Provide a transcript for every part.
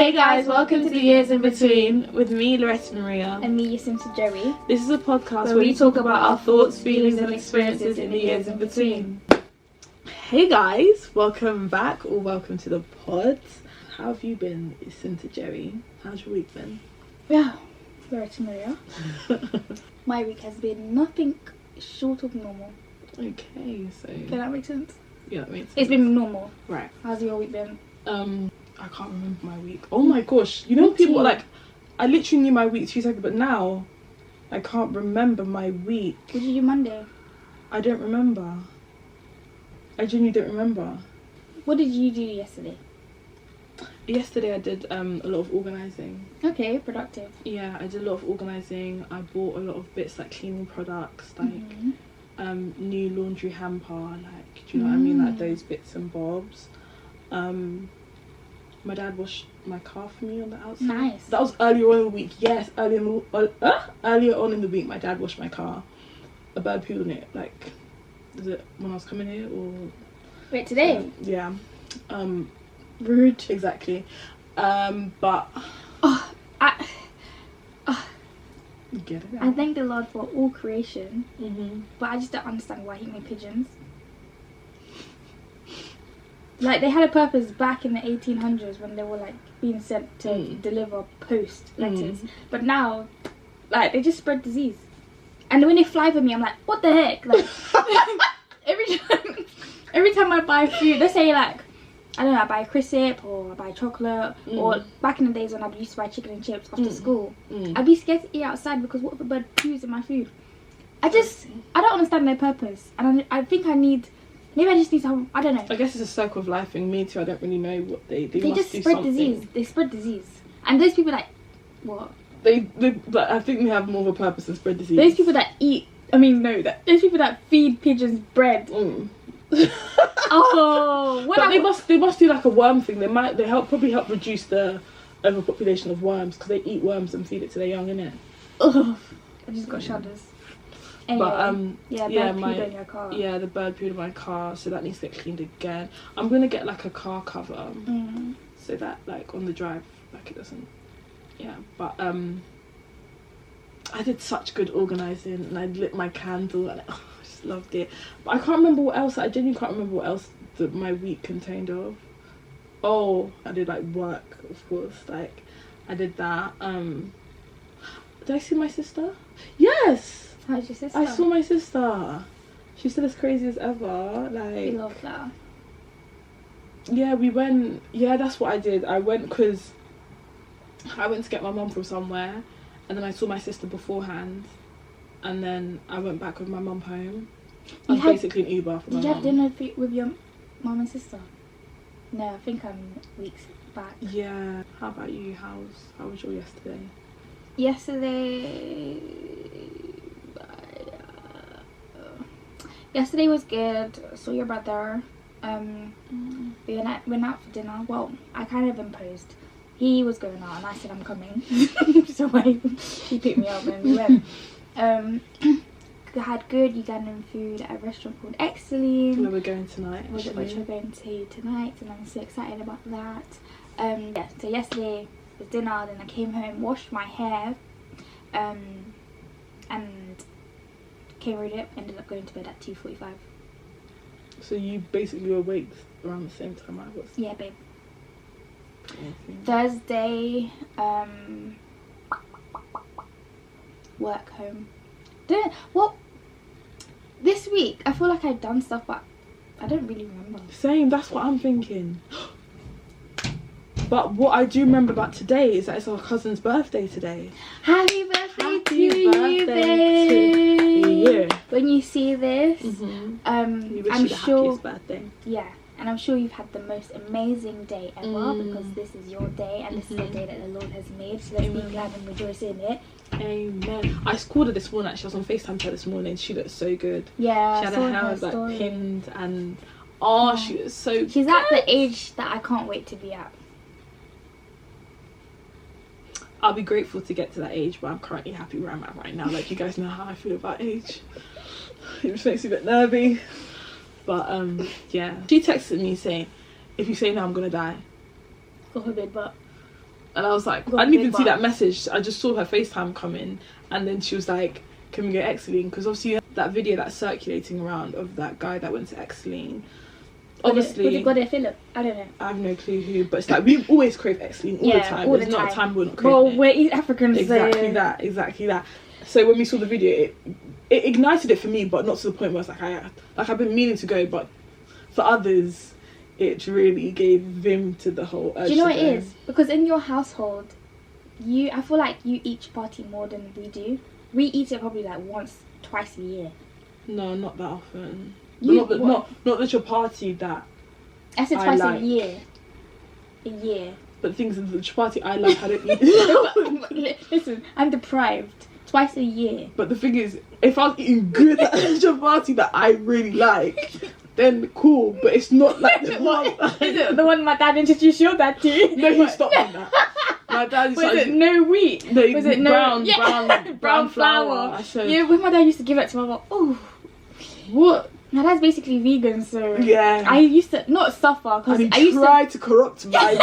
Hey guys, welcome to the Years in Between with me, Loretta Maria. And me, Yasimsa Joey. This is a podcast where we talk about our thoughts, feelings and experiences in the years in between. Hey guys, welcome back or welcome to the pod. How have you been, Yasimsa Joey? How's your week been? Yeah, Loretta Maria. My week has been nothing short of normal. Okay, so... Can that make sense? Yeah, that makes sense. It's been normal. Right. How's your week been? I can't remember my week. Oh my gosh. You know people are like, I literally knew my week 2 seconds, but now I can't remember my week. What did you do Monday? I don't remember. I genuinely don't remember. What did you do yesterday? Yesterday I did a lot of organising. Okay, productive. Yeah, I did a lot of organising. I bought a lot of bits like cleaning products, like new laundry hamper, like, do you know what I mean? Like those bits and bobs. My dad washed my car for me on the outside. Nice. That was earlier on in the week. Yes, earlier on in the week, my dad washed my car. A bird pooed on it. Like, is it when I was coming here or? Wait, today? Yeah. Rude. Exactly. But. You get it. I thank the Lord for all creation, Mm-hmm. but I just don't understand why He made pigeons. Like, they had a purpose back in the 1800s when they were like being sent to deliver post letters, but now, like, they just spread disease. And when they fly over me, I'm like, what the heck? Like, every time I buy food, let's say like, I don't know, I buy a crisp or I buy chocolate, or back in the days when I used to buy chicken and chips after school, I'd be scared to eat outside because what if a bird poos in my food? I don't understand their purpose, and I think maybe I just need some, I don't know. I guess it's a circle of life thing. Me too, I don't really know what they must just do spread something. disease. They spread disease. And those people that, what? But I think they have more of a purpose than spread disease. Those people that those people that feed pigeons bread. Oh, what? But they must do like a worm thing. They probably help reduce the overpopulation of worms because they eat worms and feed it to their young, innit? Ugh, I just got shudders. Anyway, but pooed on your car. Yeah, the bird pooed on my car, so that needs to get cleaned again. I'm gonna get like a car cover so that like on the drive, like it doesn't. Yeah, but I did such good organising and I lit my candle and I just loved it. But I can't remember what else. I genuinely can't remember what else that my week contained of. Oh, I did like work, of course. Like I did that. Did I see my sister? Yes. How's your sister? I saw my sister. She's still as crazy as ever. Like, We love that. Yeah, we went. Yeah, that's what I did. I went because I went to get my mum from somewhere, and then I saw my sister beforehand, and then I went back with my mum home. I was basically an Uber for my mum. Did you have dinner with your mum and sister? No, I think I'm weeks back. Yeah. How about you? How was your yesterday? Yesterday was good. I saw your brother. We went out for dinner. Well, I kind of imposed. He was going out and I said I'm coming. So he picked me up and we went. Had good Ugandan food at a restaurant called Exceline. Where we're going tonight. Which we're going to tonight, and I'm so excited about that. Yeah, so yesterday was dinner, then I came home, washed my hair, and came read it, ended up going to bed at 2:45. So you basically were awake around the same time I was? Yeah, babe. Amazing. Thursday, work home. This week, I feel like I've done stuff, but I don't really remember. Same, that's what I'm thinking. But what I do remember about today is that it's our cousin's birthday today. Happy birthday to you, babe. When you see this, we wish I'm you the happiest birthday. Yeah, and I'm sure you've had the most amazing day ever because this is your day and this is the day that the Lord has made. So let's be glad and rejoice in it. Amen. I called her this morning. She was on FaceTime with her this morning. She looked so good. Yeah, she had her hair like pinned and she was so She's good. at the age that I can't wait to be at. I'll be grateful to get to that age, but I'm currently happy where I'm at right now. Like, you guys know how I feel about age. It just makes me a bit nervy. But yeah, she texted me saying, if you say no, I'm gonna die. God forbid, but And I was like, Got I didn't big even see that bum. message. I just saw her FaceTime come in, and then she was like, can we go Exeline? Because obviously that video that's circulating around of that guy that went to Exeline. Obviously, was it Goddard Phillip? I don't know. I have no clue who, but it's like we always crave Exeline all the time. There's not a time we're not craving Well, it. we're East Africans, Exactly so... exactly that. So when we saw the video, it ignited it for me, but not to the point where it's like I've been meaning to go, but for others, it really gave vim to the whole urge. Do you know to what it go. is? Because in your household, I feel like you eat chapati more than we do. We eat it probably like twice a year. No, not that often. You- But not the chapati that. I said I twice like. a year. A year. But the thing is, the chapati I like, I don't eat it. Listen, I'm deprived. Twice a year. But the thing is, if I was eating good chapati that I really like, then cool. But it's not like the one. Is it the one my dad introduced your dad to? No, he stopped on that. My dad Was it no wheat? No, Was it brown, no brown flour? I said, Yeah, when my dad used to give it to me, I'm like, oh. what? My dad's basically vegan, so Yeah. I used to not suffer because And I he used to. tried to corrupt my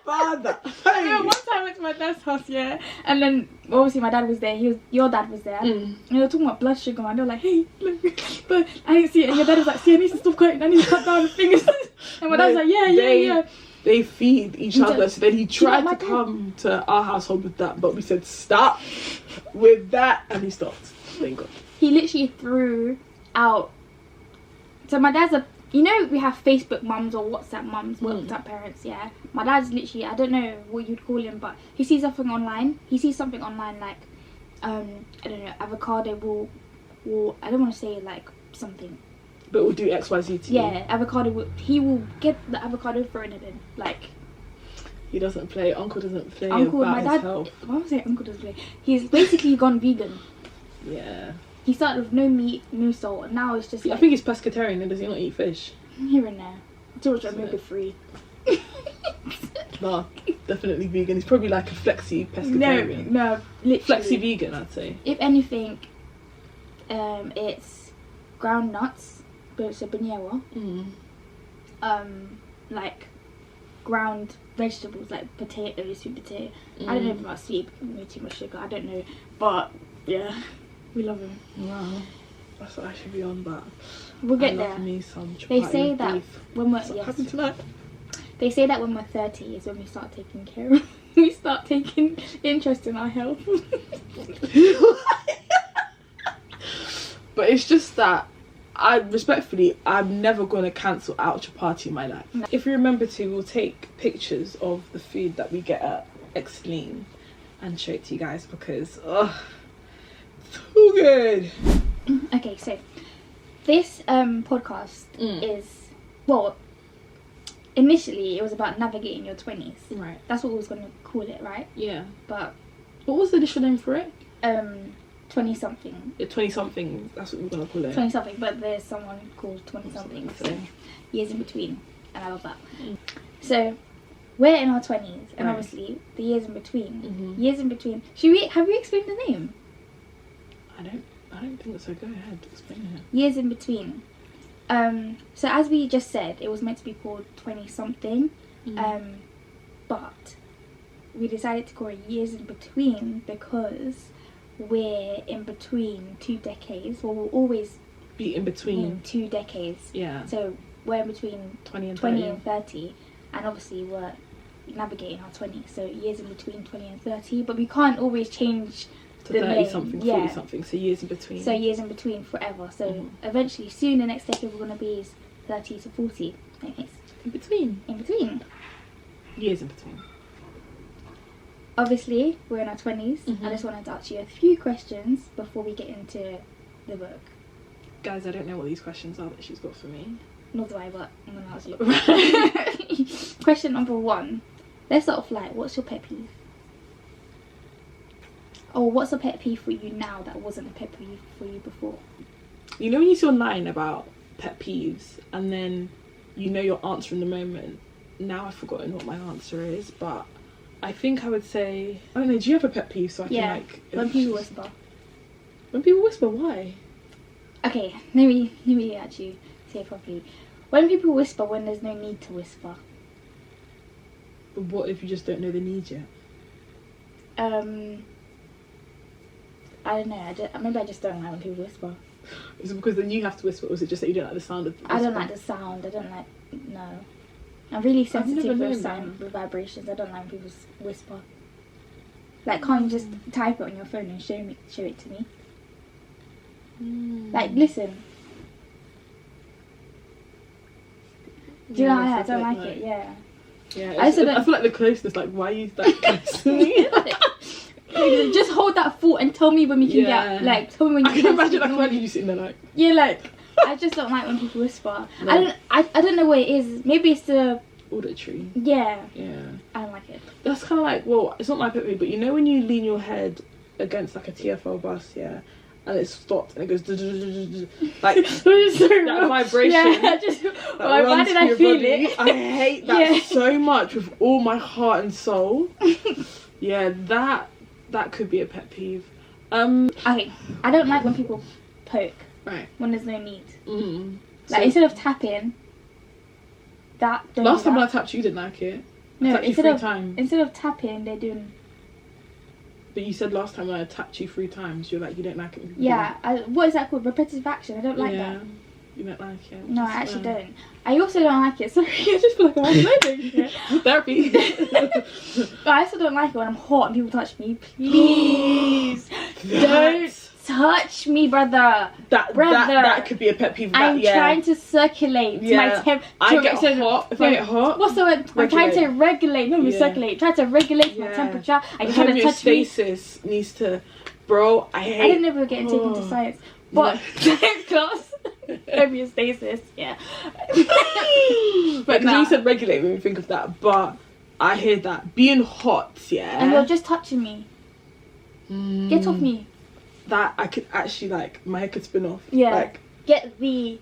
father. I remember one time I went to my dad's house, yeah, and then obviously my dad was there. Your dad was there, and they were talking about blood sugar, and they were like, "Hey, look," but I didn't see it. And your dad was like, "See, I need to stop cutting. I need to cut down the fingers." And my dad was like, "Yeah." They feed each other. So then he tried my to dad- come to our household with that, but we said stop with that, and he stopped. Thank God. He literally threw out. So my dad's we have Facebook mums or WhatsApp mums, WhatsApp parents, yeah. My dad's literally, I don't know what you'd call him, but he sees something online. He sees something online like, I don't know, avocado will I don't want to say like something. But we'll do XYZ to you. Yeah, avocado he will get the avocado thrown at him. Like, He doesn't play. Uncle doesn't play Uncle, about my his dad, health. why was I Uncle doesn't play? He's basically gone vegan. Yeah. He started with no meat, no salt, and now it's just I like, think he's pescatarian and does he not eat fish? here and there. Too much So- omega free. No, definitely vegan. He's probably like a flexi pescatarian. No, literally. Flexi vegan, I'd say. If anything, it's ground nuts, but it's a banyewa. Like ground vegetables like potatoes, sweet potato. I don't know about sweet, way too much sugar. I don't know, but yeah, we love him. Wow. That's what I should be on, but We'll I get love there. me some They chapati say with that beef. when we're What's happening tonight? they say that when we're 30 is when we start taking care of. We start taking interest in our health. But it's just that I'm never going to cancel out chapati in my life. No. If you remember to, we'll take pictures of the food that we get at Exeline and show it to you guys because, too good. Okay, so this podcast is, well, initially it was about navigating your 20s. Right. That's what we was going to call it, right? Yeah. But What was the initial name for it? 20-something. Yeah, 20-something. That's what we're going to call it. 20-something, but there's someone called 20-something. So So, years in between, and I love that. So we're in our 20s, and Right. obviously the years in between. Mhm. Years in between. Have we explained the name? I don't think so. Go ahead, explain it. Years in between. So as we just said, it was meant to be called 20-something, but we decided to call it years in between because we're in between 2 decades. Well, we'll always Be in be between. in 2 decades. Yeah. So we're in between 20 and 20 30. and 30, and obviously we're navigating our 20s. So years in between 20 and 30, but we can't always change To the 30 name. something, Yeah. 40 something. So years in between. So years in between forever. So Mhm. eventually, soon, the next decade we're going to be is 30 to 40. Okay, in between. in between. Years in between. Obviously, we're in our 20s. Mhm. I just wanted to ask you a few questions before we get into the book. Guys, I don't know what these questions are that she's got for me. Nor do I, but I'm going to ask you. Question number 1. Let's start off light. What's your pet peeve? Or what's a pet peeve for you now that wasn't a pet peeve for you before? You know when you see online about pet peeves and then you know your answer in the moment? Now I've forgotten what my answer is, but I think I would say, I don't know, do you have a pet peeve so I Yeah, can like... when people whisper. When people whisper, why? Okay, let me actually say it properly. When people whisper when there's no need to whisper. What if you just don't know the needs yet? I don't know. Maybe I just don't like when people whisper. Is it because then you have to whisper, or is it just that you don't like the sound of whisper? I don't like the sound. No. I'm really sensitive with sound, with vibrations. I don't like when people whisper. Like, can't you just type it on your phone and show it to me? Like, listen. Do you know how I don't like it? Yeah. Yeah, I feel like the closeness, like, why are you that close to me? Just hold that thought and tell me when we can get, like, tell me when you can imagine, like, imagine you sitting there, like... Yeah, like, I just don't like when people whisper. No. I don't know what it is. Maybe it's the... auditory. Yeah. Yeah. I don't like it. That's kind of like, well, it's not my pet peeve, but you know when you lean your head against, like, a TFL bus, yeah? And it stops and it goes like that vibration. Yeah, why did I feel it? I hate that so much with all my heart and soul. Yeah, that could be a pet peeve. Okay, I don't like when people poke. Right. When there's no need. Mm. Like, instead of tapping. Last time I tapped you didn't like it. No, instead of tapping, they're doing. But you said last time when I tapped you 3 times, you're like, you don't like it. Yeah, what is that called? Repetitive action. I don't like that. You don't like it. No, I actually don't. I also don't like it. Sorry, I just feel like I'm exploding. Therapy. But I also don't like it when I'm hot and people touch me. Please don't touch me, brother. That could be a pet peeve. I'm trying to circulate my temp. I get hot. If I get hot, what's the word? I'm trying to regulate. Not even circulate. Trying to regulate my temperature. And you're trying to touch me. Homeostasis needs to, bro. I didn't ever get taken to science, but class. Homeostasis, yeah. But you said regulate when we think of that. But I hear that being hot, and you're just touching me. Get off me. That I could actually, like, my head could spin off. Yeah. Like, get the.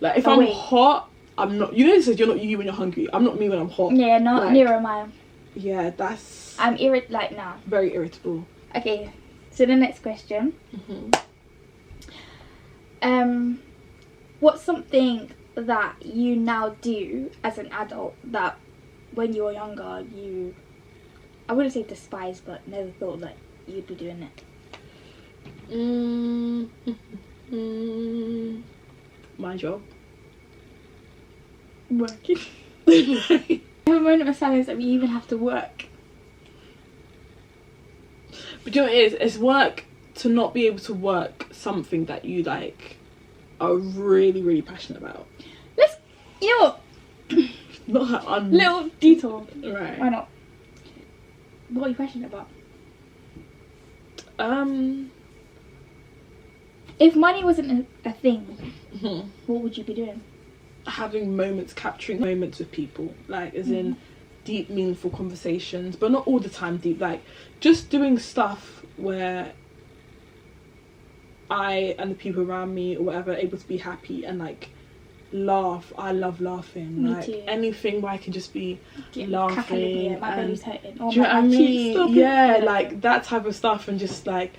Like, if I'm hot, I'm not. You know, it says you're not you when you're hungry. I'm not me when I'm hot. Yeah, not like, near am I. Yeah, that's. I'm like now. Very irritable. Okay, so the next question. What's something that you now do as an adult that when you were younger I wouldn't say despise, but never thought that you'd be doing it? My job. Working. I have a moment of silence that we even have to work. But you know what it is? It's work to not be able to work something that you, like, are really, really passionate about. Little detour. Right. Why not? What are you passionate about? If money wasn't a thing, what would you be doing? Capturing moments with people, like, as in deep, meaningful conversations, but not all the time deep, like, just doing stuff where I and the people around me or whatever are able to be happy and, like, laugh. I love laughing. Me like too. anything where I can just be laughing. My belly's hurting. Do you know what I mean? Yeah, like that type of stuff, and just like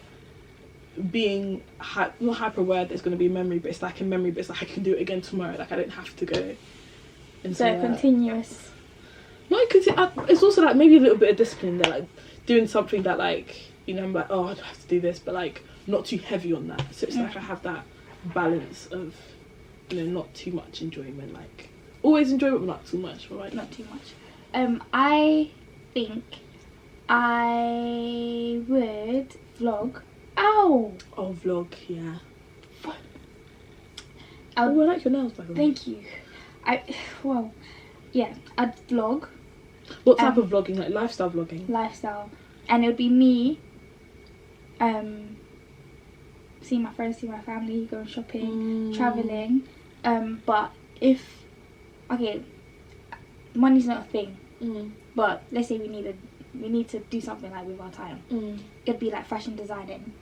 being not hyper aware that it's going to be a memory, but it's like a memory, but it's like I can do it again tomorrow. Like I don't have to go. So continuous. It's also like maybe a little bit of discipline there, like doing something that, like, you know, I'm like, oh, I don't have to do this, but like not too heavy on that. So it's like I have that balance of, you know, not too much enjoyment, like always enjoyment, but not too much, right? Not too much. I think I would vlog. Ow! Oh, vlog, yeah. I like your nails, by the way. Thank you. I'd vlog. What type of vlogging? Like lifestyle vlogging? Lifestyle. And it would be me, seeing my friends, seeing my family, going shopping, travelling. But if, money's not a thing, but let's say we need to do something like with our time. It'd be like fashion designing,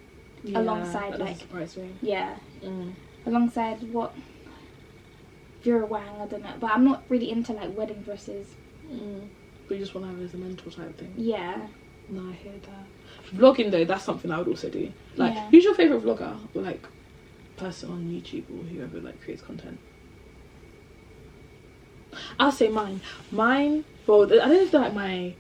alongside that like, surprise me. Yeah, alongside what Vera Wang, I don't know, but I'm not really into like wedding dresses. But you just want to have it as a mental type thing. Yeah. No, I hear that. Vlogging though, that's something I would also do. Like, who's your favourite vlogger or like person on YouTube or whoever like creates content? I'll say mine. Well, I don't know if they're like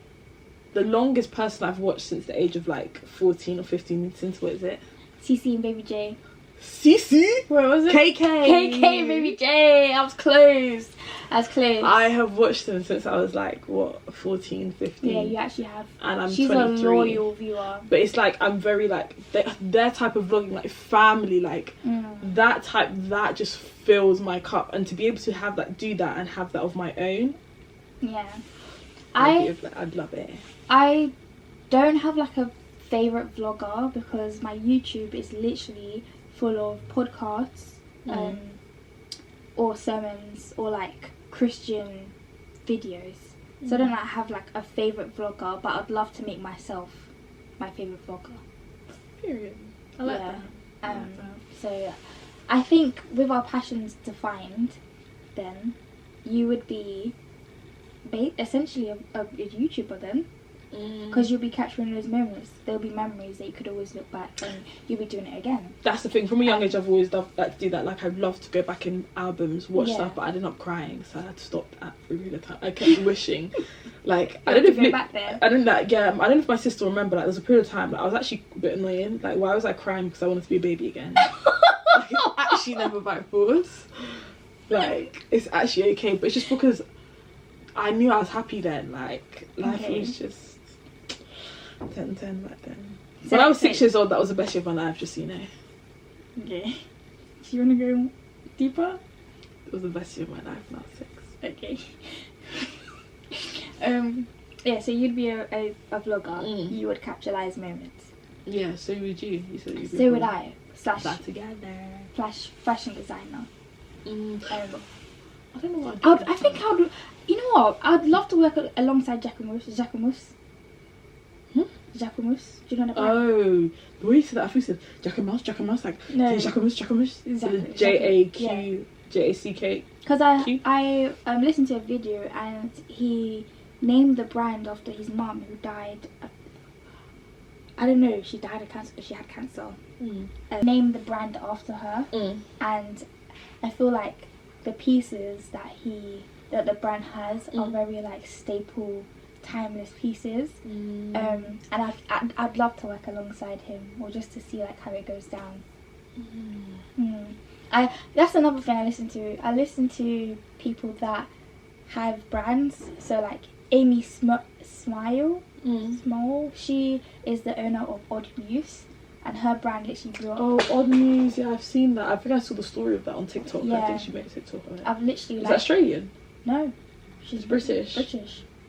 the longest person I've watched since the age of like 14 or 15, since, what is it? CC and Baby J. CC? Where was it? KK. KK, Baby J. I was close. I have watched them since I was like, what, 14, 15? Yeah, you actually have. And I'm She's 23. a loyal viewer. But it's like, I'm very like, their type of vlogging, like family, like that just fills my cup. And to be able to have that, do that and have that of my own. Yeah. I'd love it. I don't have like a favourite vlogger because my YouTube is literally full of podcasts or sermons or like Christian videos. So I don't like have like a favourite vlogger, but I'd love to make myself my favourite vlogger. Period. I like that. So I think with our passions defined, then you would be essentially a YouTuber then. Because you'll be capturing those moments. There'll be memories that you could always look back and you'll be doing it again. That's the thing. From a young age, I've always loved to do that. Like, I'd love to go back in albums, watch stuff, but I ended up crying, so I had to stop at a regular time. I kept wishing, like, I don't know if back there. I don't know. Yeah, I don't know if my sister will remember. Like, there was a period of time like, I was actually a bit annoying. Like, why was I crying? Because I wanted to be a baby again. Like, it's actually never by force. Like, it's actually okay, but it's just because I knew I was happy then. Like, life was just 10 back then. So when I was 6 years old, that was the best year of my life, just so you know. Okay. Do you want to go deeper? It was the best year of my life when I was 6. Okay. Yeah, so you'd be a vlogger. You would capture Li's moments. Yeah, so would you. You said you'd be so would I. That together. Fashion designer. I don't know what I think I'd... You know what? I'd love to work alongside Jacquemus. Jacquemus. Jacquemus. Do you know that? Oh, the way you said that, I thought you said Jacquemus, like no. Jacquemus. Exactly. Jack. Because I listened to a video and he named the brand after his mum who died. I don't know. She died of cancer. She had cancer. Named the brand after her, and I feel like the pieces that the brand has are very like staple, timeless pieces. And I'd love to work alongside him, or just to see like how it goes down. That's another thing I listen to. I listen to people that have brands. So like Amy Smile, she is the owner of Odd News, and her brand literally blew up. Oh, Odd News, yeah, I've seen that. I think I saw the story of that on TikTok. Yeah. I think she made a TikTok on it. I've literally Is that Australian? No, she's British.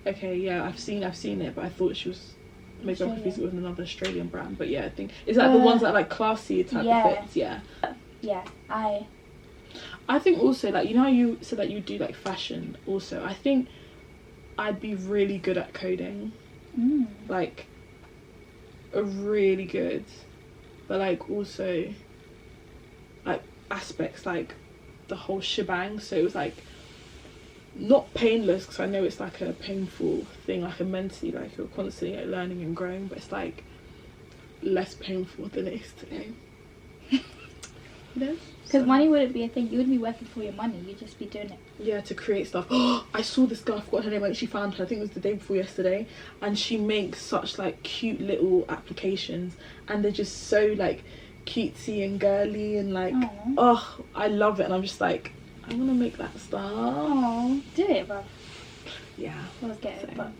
Okay, yeah, I've seen it, but I thought she was maybe I'm confused with another Australian brand. But yeah, I think is that the ones that are like classy type of fits. Yeah, I think also, like, you know how you said that you do like fashion also, I think I'd be really good at coding. Like really good, but like also like aspects like the whole shebang. So it was like not painless, because I know it's like a painful thing, like a mentally, like you're constantly like learning and growing, but it's like less painful than it is today. You know? Because money wouldn't be a thing. You wouldn't be working for your money. You'd just be doing it. Yeah, to create stuff. Oh, I saw this girl, I forgot her name, I actually found her, I think it was the day before yesterday, and she makes such like cute little applications, and they're just so like cutesy and girly and like, oh, I love it, and I'm just like, I want to make that stuff. Oh, do it, bro. Yeah. Let's get it, but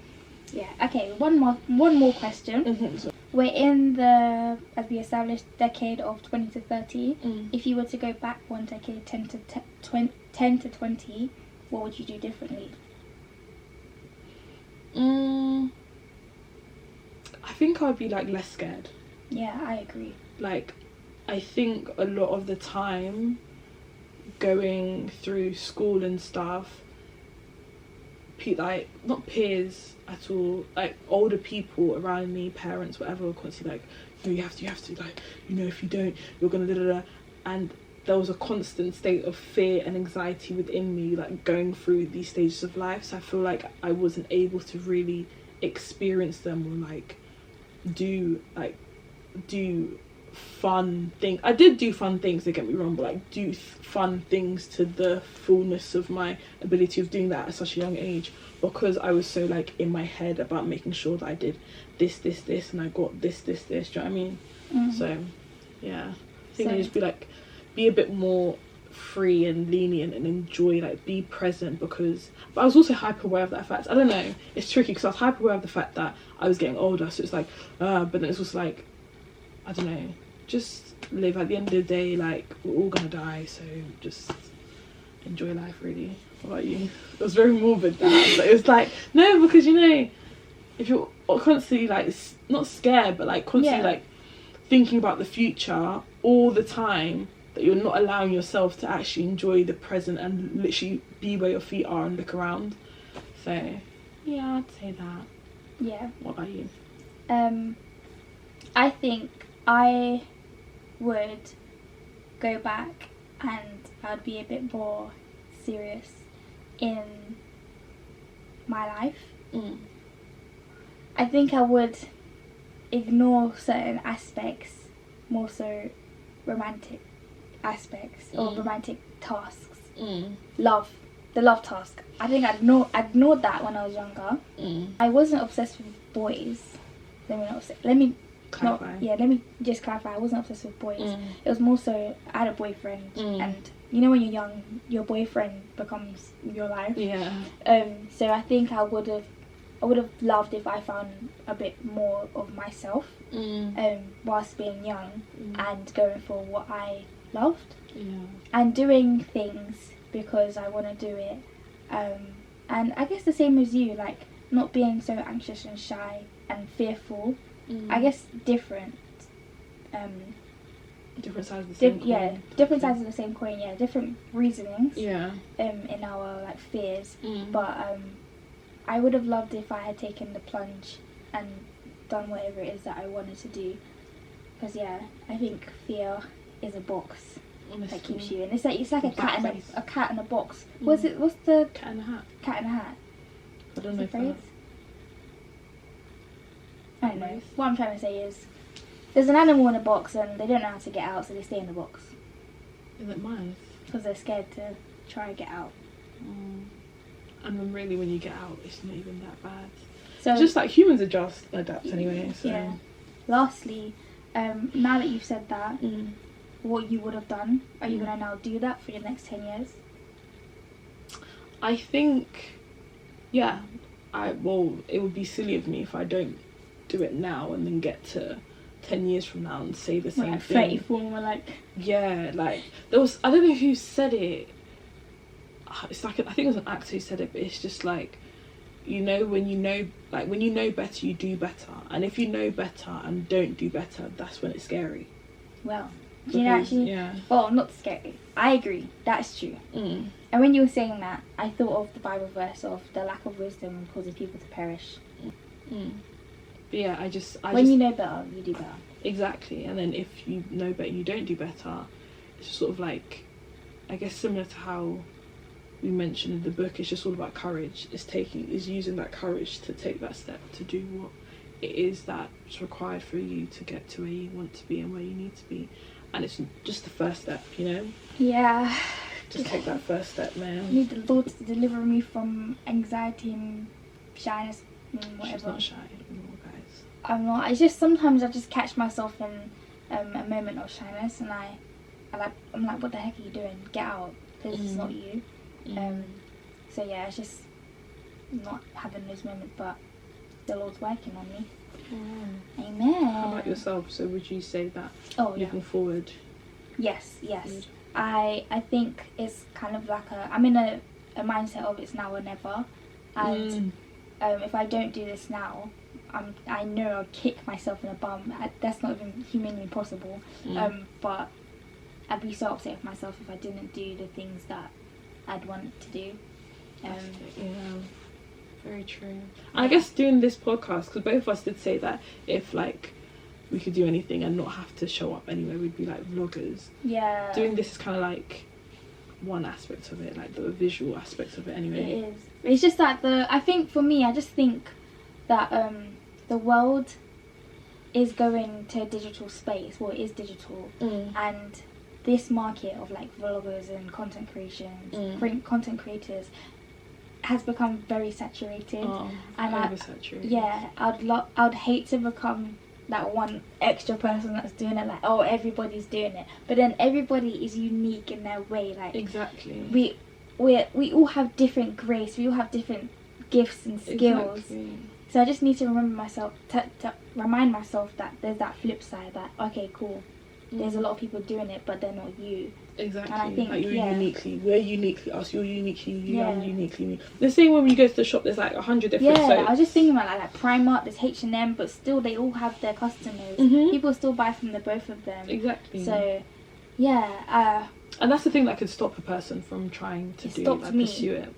yeah. Okay, one more question. We're in the, as we established, decade of 20 to 30. If you were to go back one decade, 10 to 20, what would you do differently? I think I'd be like less scared. Yeah, I agree. Like, I think a lot of the time going through school and stuff, like not peers at all, like older people around me, parents, whatever, were constantly like, no, you have to, like, you know, if you don't, you're gonna da. And there was a constant state of fear and anxiety within me, like going through these stages of life. So I feel like I wasn't able to really experience them, or like do fun thing. I did do fun things, don't get me wrong, but like do fun things to the fullness of my ability of doing that at such a young age, because I was so like in my head about making sure that I did this, and I got this. Do you know what I mean? So yeah, I think I just be a bit more free and lenient and enjoy, like, be present, because but I was also hyper aware of that fact. I don't know, it's tricky because I was hyper aware of the fact that I was getting older, so it's like but then it's also like, I don't know, just live. At the end of the day, like, we're all gonna die, so just enjoy life, really. What about you? It was very morbid, that, but it was like, no, because you know, if you're constantly like not scared, but like constantly like thinking about the future all the time, that you're not allowing yourself to actually enjoy the present and literally be where your feet are and look around. So yeah, I'd say that. Yeah. What about you? I think I would go back and I'd be a bit more serious in my life. I think I would ignore certain aspects, more so romantic aspects or romantic tasks. The love task. I think I ignored that when I was younger. I wasn't obsessed with boys. Let me just clarify. I wasn't obsessed with boys. It was more so I had a boyfriend, and you know when you're young, your boyfriend becomes your life. Yeah. So I think I would have loved if I found a bit more of myself, whilst being young, and going for what I loved, and doing things because I want to do it, and I guess the same as you, like not being so anxious and shy and fearful. I guess different sides of the same coin. Different sides of the same coin. Yeah, different reasonings. Yeah. In our like fears, but I would have loved if I had taken the plunge and done whatever it is that I wanted to do. Because I think fear is a box that keeps you in. It's like a cat in a box. What's the cat in a hat? Cat in a hat. I don't know the phrase. I don't know. What I'm trying to say is, there's an animal in a box and they don't know how to get out, so they stay in the box. Is it mice? Because they're scared to try and get out. And then really when you get out, it's not even that bad. So just like humans adapt anyway. So. Yeah. Lastly, now that you've said that, what you would have done, are you going to now do that for your next 10 years? I think, it would be silly of me if I don't do it now and then get to 10 years from now and say the same thing. 34 and we're like... Yeah, like, there was, I don't know who said it. It's like, I think it was an actor who said it, but it's just like, when you know better, you do better. And if you know better and don't do better, that's when it's scary. Well, well, not scary. I agree. That's true. And when you were saying that, I thought of the Bible verse of the lack of wisdom causes people to perish. But yeah, you know better, you do better. Exactly. And then if you know better, you don't do better. It's just sort of like, I guess similar to how we mentioned in the book, it's just all about courage. It's using that courage to take that step to do what it is that's required for you to get to where you want to be and where you need to be. And it's just the first step, Yeah. Just take that first step, man. I need the Lord to deliver me from anxiety and shyness and whatever. She's not shy anymore, guys. I'm not. It's just sometimes I just catch myself in a moment of shyness, and I'm like, what the heck are you doing? Get out, because it's not you. So yeah, it's just not having those moments, but the Lord's working on me. Amen. How about yourself? So would you say that looking forward? Yes. I think it's kind of like I'm in a mindset of it's now or never, and if I don't do this now, I know I'll kick myself in the bum. That's not even humanly possible. But I'd be so upset with myself if I didn't do the things that I'd want to do. Very true. And I guess doing this podcast, because both of us did say that if like we could do anything and not have to show up anywhere, we'd be like vloggers. Yeah. Doing this is kind of like one aspect of it, like the visual aspect of it anyway. It is. It's just that I think for me, I just think that the world is going to a digital space, well, it is digital, and this market of like vloggers and content content creators has become very saturated. And oversaturated. I'd hate to become that one extra person that's doing it, like, oh, everybody's doing it, but then everybody is unique in their way. Like, exactly, we all have different grace, we all have different gifts and skills. Exactly. So I just need to to remind myself that there's that flip side, that okay, cool, there's a lot of people doing it, but they're not you. Exactly. And I think, like, we're uniquely us, you're uniquely you, I'm uniquely me. The same when you go to the shop, there's like 100 different soaps. I was just thinking about like Primark, there's H&M, but still they all have their customers. People still buy from the both of them. Exactly. So and that's the thing that could stop a person from trying to pursue it.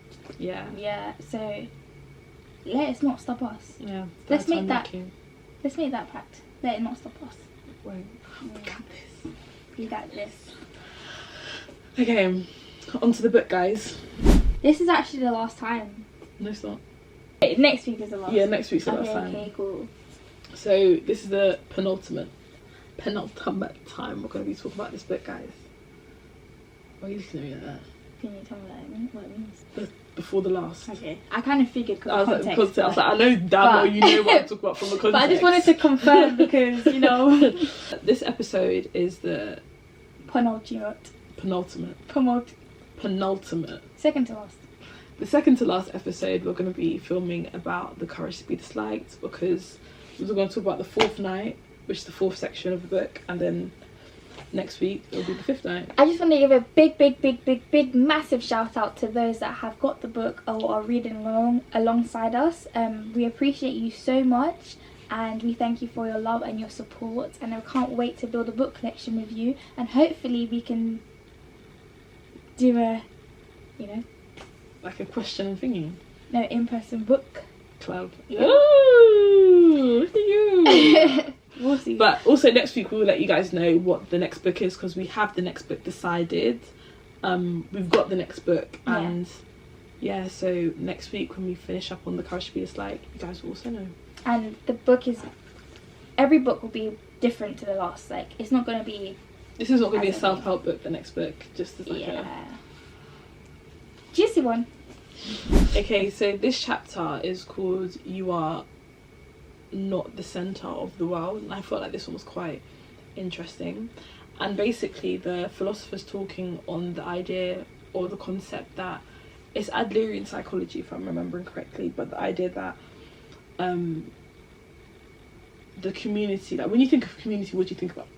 So let it not stop us. Let's make that pact. Let it not stop us. Wait, we got this. You got this. Okay, on to the book, guys. This is actually the last time. No, it's not. Next week is the last. Yeah, next week's the last time. Okay, cool. So this is the penultimate time we're going to be talking about this book, guys. Why are you looking at me like that? Can you tell me what it means? Before the last. Okay, I kind of figured because I was like, I know damn well you know what I'm talking about from the context. But I just wanted to confirm because, you know. This episode is the penultimate. Second to last. The second to last episode, we're going to be filming about The Courage to Be Disliked, because we're going to talk about the fourth night, which is the fourth section of the book, and then next week it'll be the fifth night. I just want to give a big massive shout out to those that have got the book or are reading alongside us. We appreciate you so much, and we thank you for your love and your support, and I can't wait to build a book collection with you, and hopefully we can do a, you know, like a question thingy. No, in-person book club. Ooh, look at you. We'll see. But also next week we'll let you guys know what the next book is, because we have the next book decided. We've got the next book, and so next week when we finish up on The Courage to Be Disliked, you guys will also know. And the book is, every book will be different to the last. Like, it's not going to be. This is not going to be a self-help book. The next book, just as like a juicy one. Okay, so this chapter is called "You Are Not the Center of the World," and I felt like this one was quite interesting. And basically, the philosopher's talking on the idea or the concept that it's Adlerian psychology, if I'm remembering correctly, but the idea that the community, like when you think of community, what do you think about?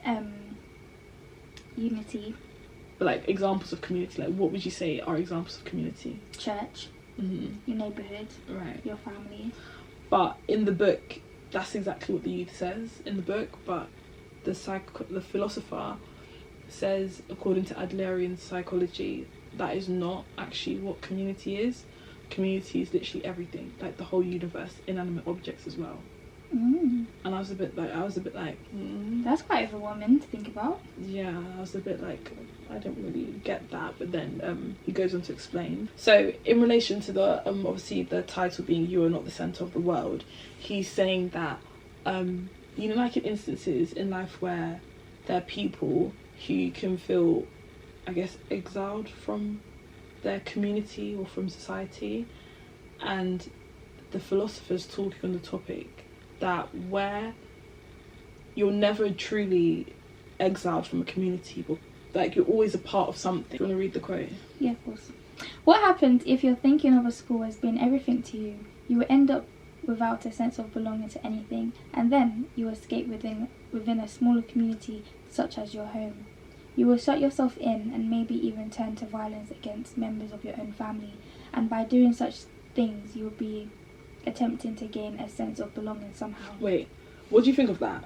Unity. But like examples of community, like what would you say are examples of community? Church. Your neighbourhood. Right. Your family. But in the book, that's exactly what the youth says in the book, but the philosopher says, according to Adlerian psychology, that is not actually what community is. Community is literally everything, like the whole universe, inanimate objects as well. And I was a bit like that's quite overwhelming to think about. Yeah, I was a bit like, I don't really get that, but then he goes on to explain. So in relation to the obviously the title being "You Are Not the Center of the World," he's saying that you know, like in instances in life where there are people who can feel, I guess, exiled from their community or from society, and the philosopher's talking on the topic that where you're never truly exiled from a community, but like you're always a part of something. Do you want to read the quote? Yeah, of course. What happens if you're thinking of a school as being everything to you? You will end up without a sense of belonging to anything, and then you escape within a smaller community such as your home. You will shut yourself in and maybe even turn to violence against members of your own family, and by doing such things you will be attempting to gain a sense of belonging somehow. Wait, what do you think of that?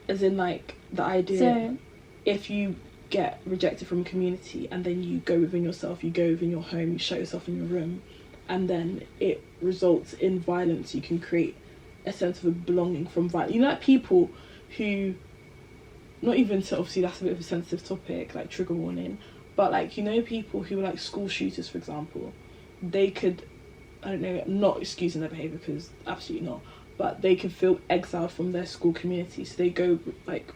As in, like, the idea, so, if you get rejected from a community and then you go within yourself, you go within your home, you shut yourself in your room, and then it results in violence, you can create a sense of a belonging from violence. You know, like people who, not even to, obviously that's a bit of a sensitive topic, like trigger warning, but like, you know, people who are like school shooters, for example, they could, I don't know, not excusing their behaviour because absolutely not, but they can feel exiled from their school community. So they go, like,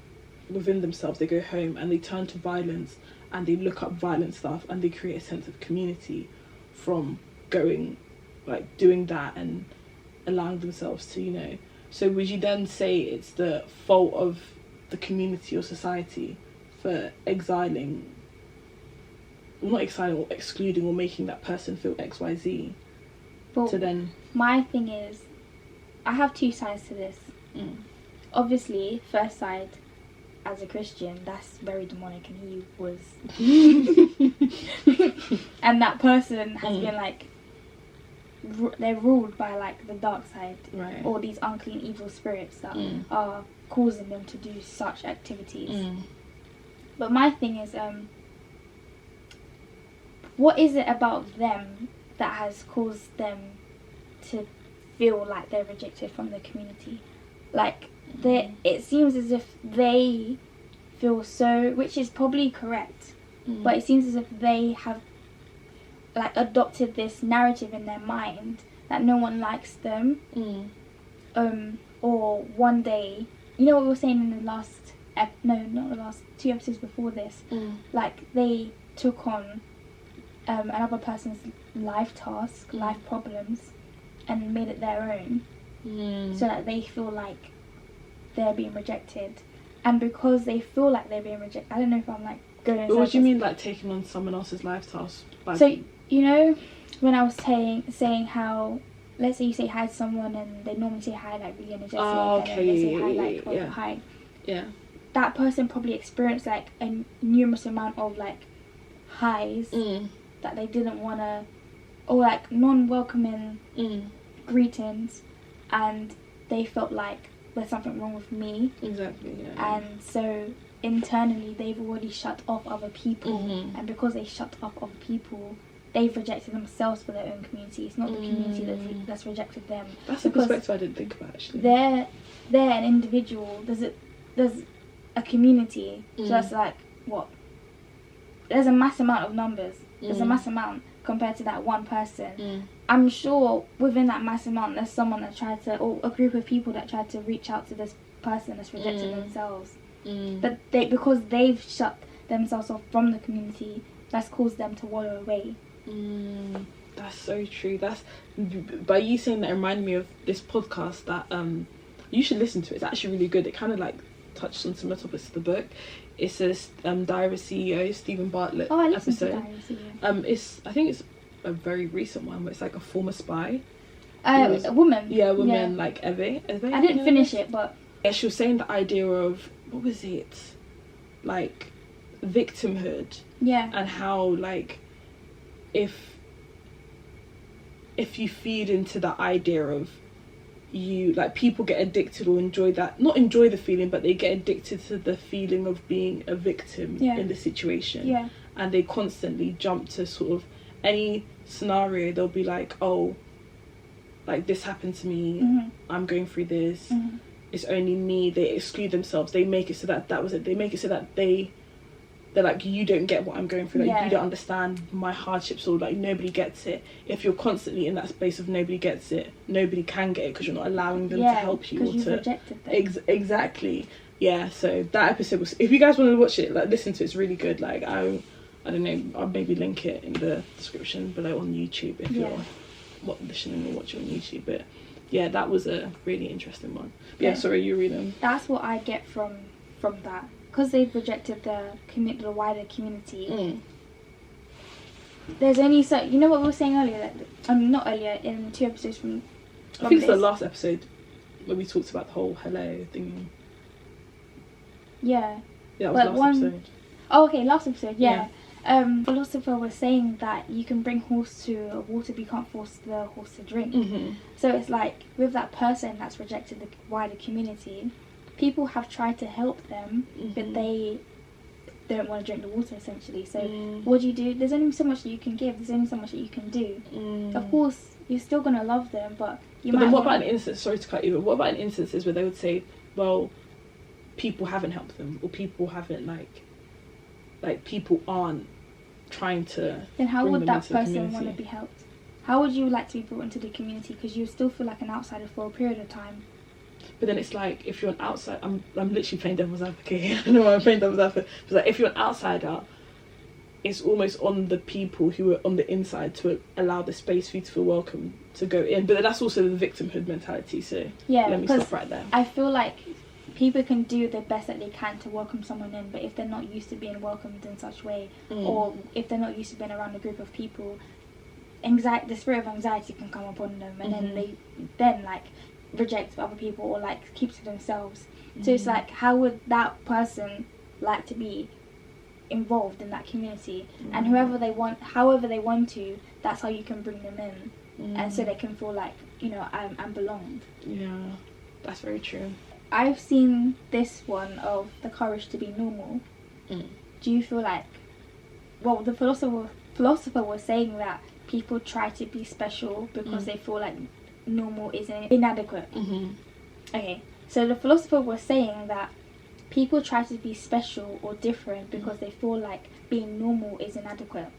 within themselves, they go home and they turn to violence and they look up violent stuff and they create a sense of community from going, like, doing that and allowing themselves to, you know. So would you then say it's the fault of the community or society for exiling, well, not exiling or excluding or making that person feel XYZ? But to then... my thing is, I have two sides to this. Obviously, first side, as a Christian, that's very demonic, and he was... and that person has been, like, they're ruled by, like, the dark side, right, or these unclean evil spirits that are causing them to do such activities. But my thing is, what is it about them that has caused them to feel like they're rejected from the community? Like, it seems as if they feel so, which is probably correct, but it seems as if they have, like, adopted this narrative in their mind that no one likes them, or one day, you know what we were saying in the last not the last 2 episodes before this, like, they took on another person's life task, life problems, and made it their own, so that they feel like they're being rejected. And because they feel like they're being rejected, I don't know if I'm, like, going in But what do you circles. mean, like, taking on someone else's life task? So, you know, when I was saying how, let's say you say hi to someone and they normally say hi, like, really energetic, oh, and then they say hi, like, yeah. hi. Yeah. That person probably experienced, like, a numerous amount of, like, highs that they didn't want to, or, like, non-welcoming greetings, and they felt like there's something wrong with me. Exactly, yeah. And so internally they've already shut off other people, and because they shut off other people, they've rejected themselves for their own community. It's not the community that's rejected them. That's a perspective I didn't think about, actually. They're an individual. There's a community. So that's like, what? There's a mass amount of numbers. There's a mass amount compared to that one person. I'm sure within that mass amount there's someone that tried to, or a group of people that tried to reach out to this person that's rejected themselves. But because they've shut themselves off from the community, that's caused them to wallow away. That's so true. That's, by you saying that, reminded me of this podcast that you should listen to. It's actually really good. It kind of, like, touched on similar topics to the book. It's a Diary of a CEO, Stephen Bartlett I listened to episode. Diary of a CEO. I think it's a very recent one where it's like a former spy. A woman. Yeah, a woman, like Eve. I didn't finish it, but yeah, she was saying the idea of, what was it, like, victimhood. Yeah. And how, like, if you feed into that idea of, you, like, people get addicted or not enjoy the feeling, but they get addicted to the feeling of being a victim in the situation. Yeah. And they constantly jump to sort of any scenario. They'll be like, oh, like, this happened to me, I'm going through this, it's only me. They exclude themselves. They make it so that was it. They make it so that they're like, you don't get what I'm going through, like, you don't understand my hardships, or, like, nobody gets it. If you're constantly in that space of nobody gets it, nobody can get it, because you're not allowing them to help you, or you've to rejected them. Exactly. Yeah, so that episode was, if you guys want to watch it, like, listen to it, it's really good. Like, I don't know, I'll maybe link it in the description below on YouTube if you're listening or watching on YouTube. But yeah, that was a really interesting one. But yeah, sorry, you read them. That's what I get from that, because they've rejected the wider community. There's only so, you know what we were saying earlier, that not earlier, in 2 episodes from I think it's the last episode where we talked about the whole hello thing. Yeah. Yeah, that was last episode. Oh, okay, last episode, yeah. Philosopher was saying that you can bring horse to water, but you can't force the horse to drink. So it's like, with that person that's rejected the wider community, people have tried to help them, but they don't want to drink the water, essentially. So what do? There's only so much that you can give. There's only so much that you can do. Of course, you're still going to love them, but you might... But then what about an instance, sorry to cut you, but what about instances where they would say, well, people haven't helped them, or people haven't, like people aren't trying to... Then how bring would them that into the person want to community? be helped? How would you like to be brought into the community? Because you still feel like an outsider for a period of time. But then it's like, if you're an outsider, I'm literally playing devil's advocate here. I know I'm playing devil's advocate. It's like, if you're an outsider, it's almost on the people who are on the inside to allow the space for you to feel welcome to go in. But that's also the victimhood mentality. So yeah, let me stop right there. I feel like people can do the best that they can to welcome someone in, but if they're not used to being welcomed in such a way, or if they're not used to being around a group of people, the spirit of anxiety can come upon them, and then they like reject other people or like keep to themselves. So it's like, how would that person like to be involved in that community? And however they want to, that's how you can bring them in, and so they can feel like, you know, I'm belonged. Yeah, that's very true. I've seen this one of the courage to be normal. Do you feel like, well, the philosopher was saying that people try to be special because they feel like normal is inadequate. Okay, so the philosopher was saying that people try to be special or different because they feel like being normal is inadequate.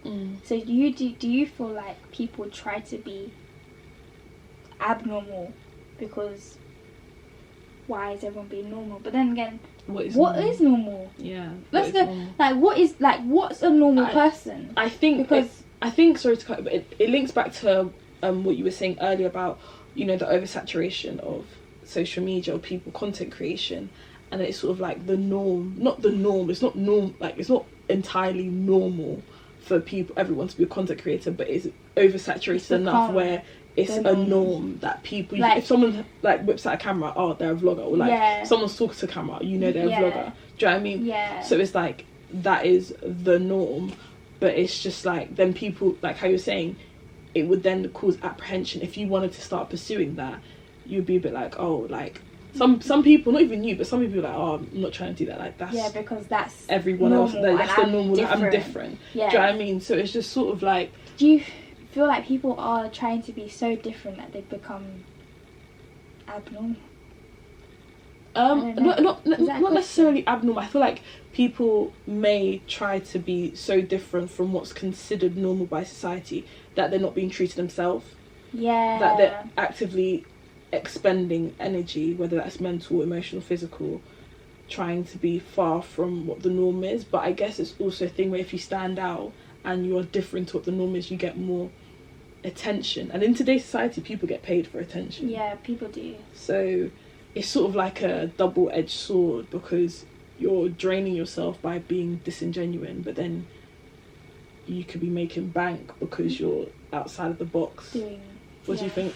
So do you feel like people try to be abnormal because why is everyone being normal? But then again, what is normal? Yeah. Let's go. What's a normal person? I think sorry to cut, but it links back to what you were saying earlier about, you know, the oversaturation of social media or people content creation, and it's sort of like the norm. Not the norm. It's not norm. Like, it's not entirely normal for everyone to be a content creator, but it's oversaturated enough where it's a norm that people, like, if someone like whips out a camera, oh, they're a vlogger, or like someone's talking to a camera, you know, they're a vlogger. Do you know what I mean? Yeah. So it's like, that is the norm, but it's just like, then people, like how you're saying, it would then cause apprehension. If you wanted to start pursuing that, you'd be a bit like, oh, like some people, not even you, but some people are like, oh, I'm not trying to do that. Like, that's because that's everyone else. That's the normal. Different. I'm different. Yeah. Do you know what I mean? So it's just sort of like, do you feel like people are trying to be so different that they've become abnormal? Not necessarily abnormal. I feel like people may try to be so different from what's considered normal by society that they're not being true to themselves. Yeah. That they're actively expending energy, whether that's mental, emotional, physical, trying to be far from what the norm is. But I guess it's also a thing where if you stand out and you're different to what the norm is, you get more attention. And in today's society, people get paid for attention. Yeah, people do. So it's sort of like a double-edged sword, because you're draining yourself by being disingenuine, but then you could be making bank because you're outside of the box. What do you think?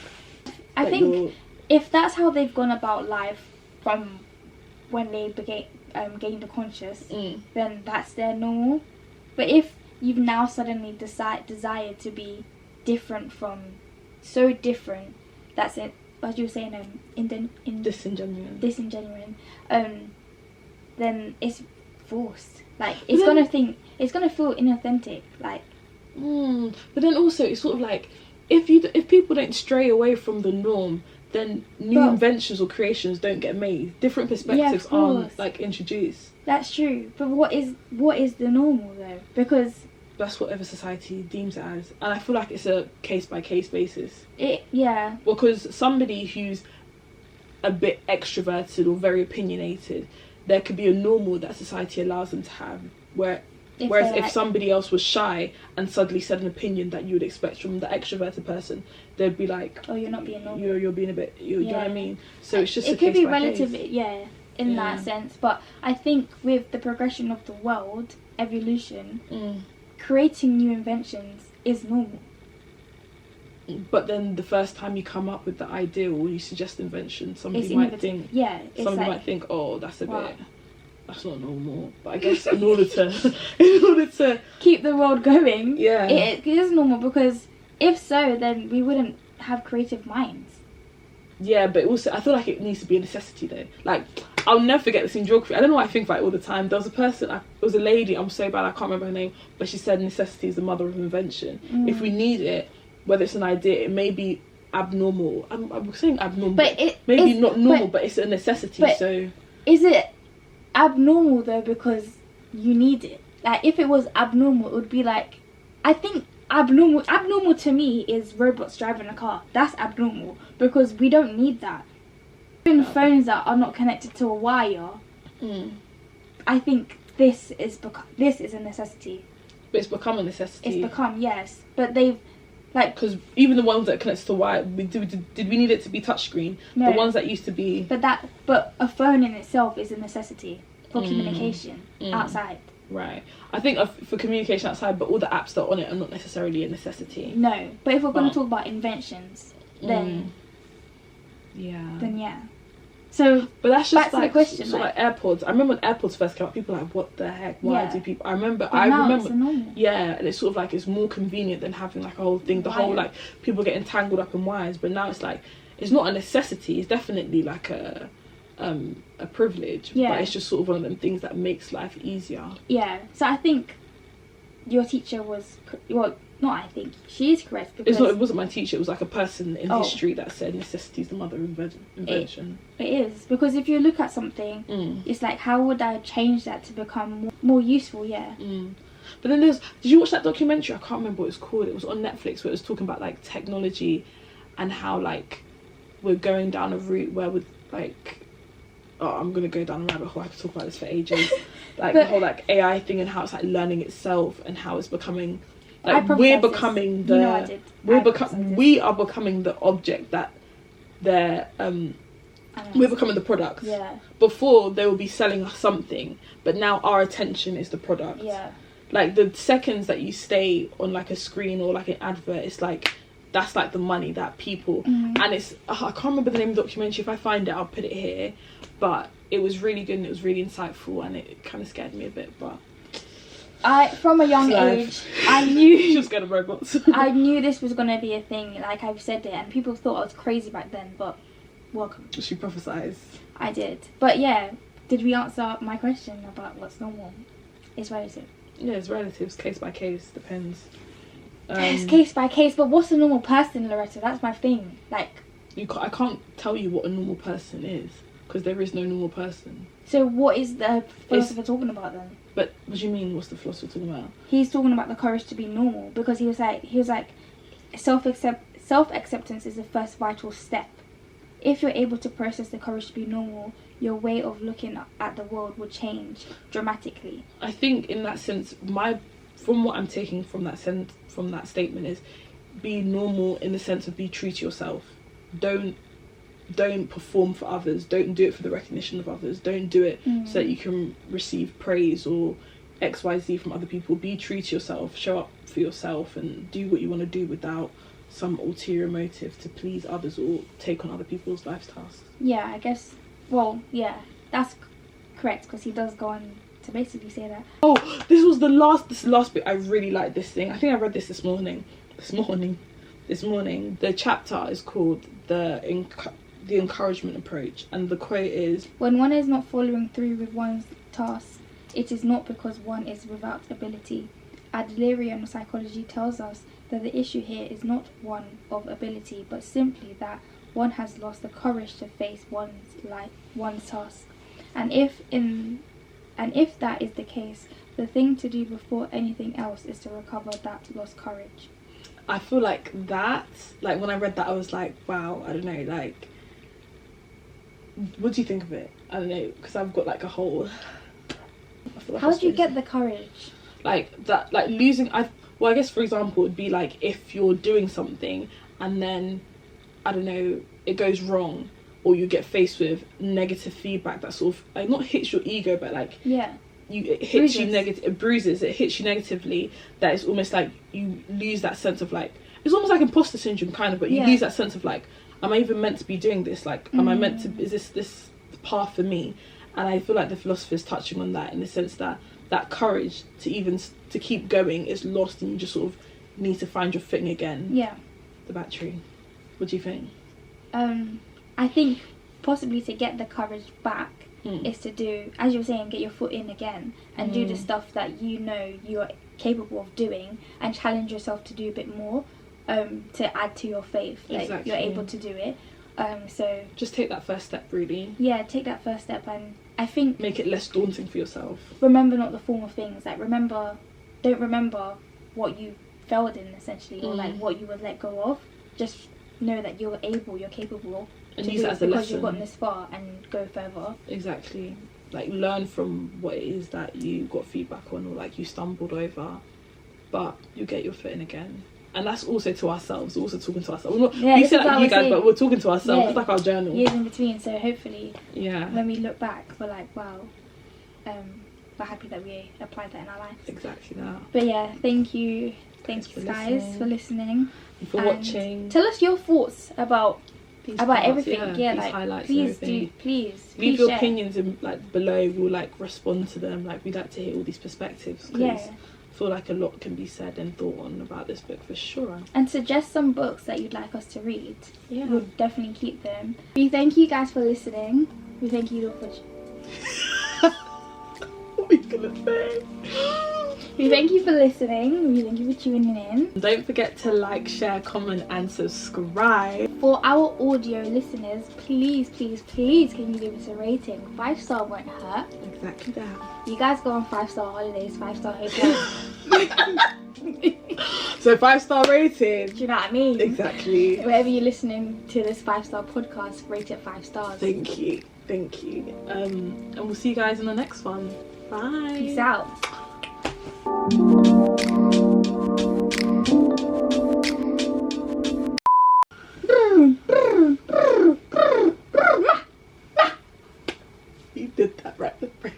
I think if that's how they've gone about life from when they gained the conscious, then that's their normal. But if you've now suddenly desired to be different from, so different, that's it. As you were saying, disingenuine. Then it's forced. Like, it's gonna feel inauthentic. Like, but then also it's sort of like, if people don't stray away from the norm, then new inventions or creations don't get made. Different perspectives aren't like introduced. That's true. But what is the normal though? Because that's whatever society deems it as, and I feel like it's a case by case basis. Because somebody who's a bit extroverted or very opinionated, there could be a normal that society allows them to have, whereas if somebody else was shy and suddenly said an opinion that you would expect from the extroverted person, they'd be like, oh, you're not being normal, you're being a bit, you know what I mean? So it's just, it could be relative, in that sense. But I think with the progression of the world, evolution, creating new inventions is normal. But then the first time you come up with the idea or you suggest invention, somebody might think, oh, that's a bit, that's not normal. But I guess in order to keep the world going, it is normal, because if so, then we wouldn't have creative minds. Yeah, but also I feel like it needs to be a necessity though. Like, I'll never forget this in geography. I don't know why I think about it all the time. There was a person, it was a lady, I'm so bad I can't remember her name, but she said necessity is the mother of invention. If we need it, whether it's an idea, it may be abnormal. I'm saying abnormal, but maybe not normal, but it's a necessity. So is it abnormal though because you need it? Like, if it was abnormal, it would be like, I think abnormal to me is robots driving a car. That's abnormal because we don't need that. Even phones that are not connected to a wire, I think this is a necessity. But it's become a necessity. It's become, yes, but they've like, because even the ones that connect to wire, did we need it to be touchscreen? No. The ones that used to be. But a phone in itself is a necessity for communication outside. Right. I think for communication outside, but all the apps that are on it are not necessarily a necessity. No, but if we're going to talk about inventions, then yeah. So, but that's just back to the question. So like AirPods. I remember when AirPods first came out, people were like, what the heck? Why do people? I remember. It's normal. Yeah, and it's sort of like it's more convenient than having like a whole thing. The whole like people getting tangled up in wires. But now it's like it's not a necessity. It's definitely like a privilege. Yeah. But it's just sort of one of them things that makes life easier. Yeah. So I think your teacher was not I think she is correct, because it wasn't my teacher. It was like a person in history that said necessity is the mother of invention. It is, because if you look at something, it's like, how would I change that to become more useful? Yeah. But then did you watch that documentary? I can't remember what it was called. It was on Netflix, where it was talking about like technology and how like we're going down a route where we're like, I'm gonna go down a rabbit hole. I could talk about this for ages. Like the whole like AI thing and how it's like learning itself and how it's becoming. Like we are becoming the object that they're we're becoming the product. Yeah. Before they will be selling us something, but now our attention is the product. Yeah. Like the seconds that you stay on like a screen or like an advert, it's like that's like the money that people and it's I can't remember the name of the documentary. If I find it, I'll put it here. But it was really good and it was really insightful and it kind of scared me a bit, but. From a young age, I knew she was scared of robots. I knew this was gonna be a thing. Like I've said it, and people thought I was crazy back then. But welcome. She prophesized. I did, but yeah. Did we answer my question about what's normal? It's relative. Yeah, it's relative. It's case by case. Depends. It's case by case. But what's a normal person, Loretta? That's my thing. Like I can't tell you what a normal person is because there is no normal person. So what is the philosopher talking about then? But what do you mean? What's the philosopher talking about? He's talking about the courage to be normal, because he was like, self-acceptance is the first vital step. If you're able to process the courage to be normal, your way of looking at the world will change dramatically. I think in that sense, from what I'm taking from that statement is, be normal in the sense of be true to yourself. Don't perform for others. Don't do it for the recognition of others. Don't do it so that you can receive praise or XYZ from other people. Be true to yourself. Show up for yourself and do what you want to do without some ulterior motive to please others or take on other people's life tasks. Yeah, I guess. Well, yeah, that's correct, because he does go on to basically say that. Oh, this was the last bit. I really liked this thing. I think I read this morning. The chapter is called the encouragement approach, and the quote is, when one is not following through with one's task, it is not because one is without ability. Adlerian psychology tells us that the issue here is not one of ability, but simply that one has lost the courage to face one's task. And if that is the case, the thing to do before anything else is to recover that lost courage. I feel like that, like when I read that, I was like, wow, I don't know, like, what do you think of it? I don't know, because I've got like a whole. How do you get the courage? Like that, like losing. I guess for example, it'd be like if you're doing something and then, I don't know, it goes wrong, or you get faced with negative feedback that sort of like not hits your ego, but like it hits you negative, it bruises, it hits you negatively. That it's almost like you lose that sense of like, it's almost like imposter syndrome kind of, but you lose that sense of like, am I even meant to be doing this? Like, am I meant to? Is this path for me? And I feel like the philosopher is touching on that in the sense that that courage to keep going is lost, and you just sort of need to find your footing again. Yeah. The battery. What do you think? I think possibly to get the courage back is to do, as you were saying, get your foot in again and do the stuff that you know you're capable of doing, and challenge yourself to do a bit more to add to your faith that you're able to do it. So just take that first step, really. Yeah, take that first step, and I think make it less daunting for yourself. Remember not the form of things. Like don't remember what you failed in, essentially, or like what you were let go of. Just know that you're capable And to use do it it as a because lesson. you've gotten this far and go further. Exactly. Like, learn from what it is that you got feedback on, or like you stumbled over, but you get your foot in again. And that's also to ourselves. We're also talking to ourselves. We say that to you guys, but we're talking to ourselves. It's like our journal. Years in between. So hopefully, yeah, when we look back, we're like, wow, we're happy that we applied that in our lives. Exactly that. But yeah, thank you guys for listening And for watching. Tell us your thoughts about parts, everything. Yeah, these like highlights, please leave your share. opinions in, like, below. We'll like respond to them. Like, we'd like to hear all these perspectives, because I feel like a lot can be said and thought on about this book for sure. And suggest some books that you'd like us to read. Yeah, we'll definitely keep them. We thank you guys for listening. We thank you for what are you gonna say? We thank you for listening. We thank you for tuning in. Don't forget to like, share, comment and subscribe. For our audio listeners, please can you give us a rating? 5-star won't hurt. Exactly that. You guys go on 5-star holidays, 5-star hotels. So 5-star rating. Do you know what I mean? Exactly. Wherever you're listening to this 5-star podcast, rate it 5 stars. Thank you. And we'll see you guys in the next one. Bye. Peace out. You did that right, the friend.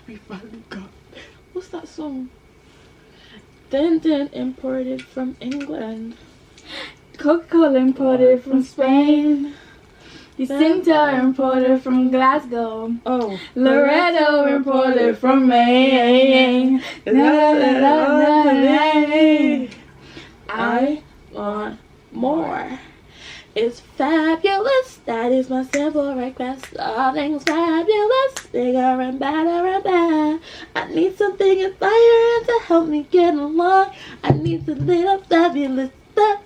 We finally got. What's that song? Dun imported from England. Coca-Cola imported from Spain. Jacinta imported from Glasgow. Oh, Loretto imported from Maine. I want more. It's fabulous. That is my simple request. All things fabulous, bigger and better and better. I need something inspiring to help me get along. I need a little fabulous stuff.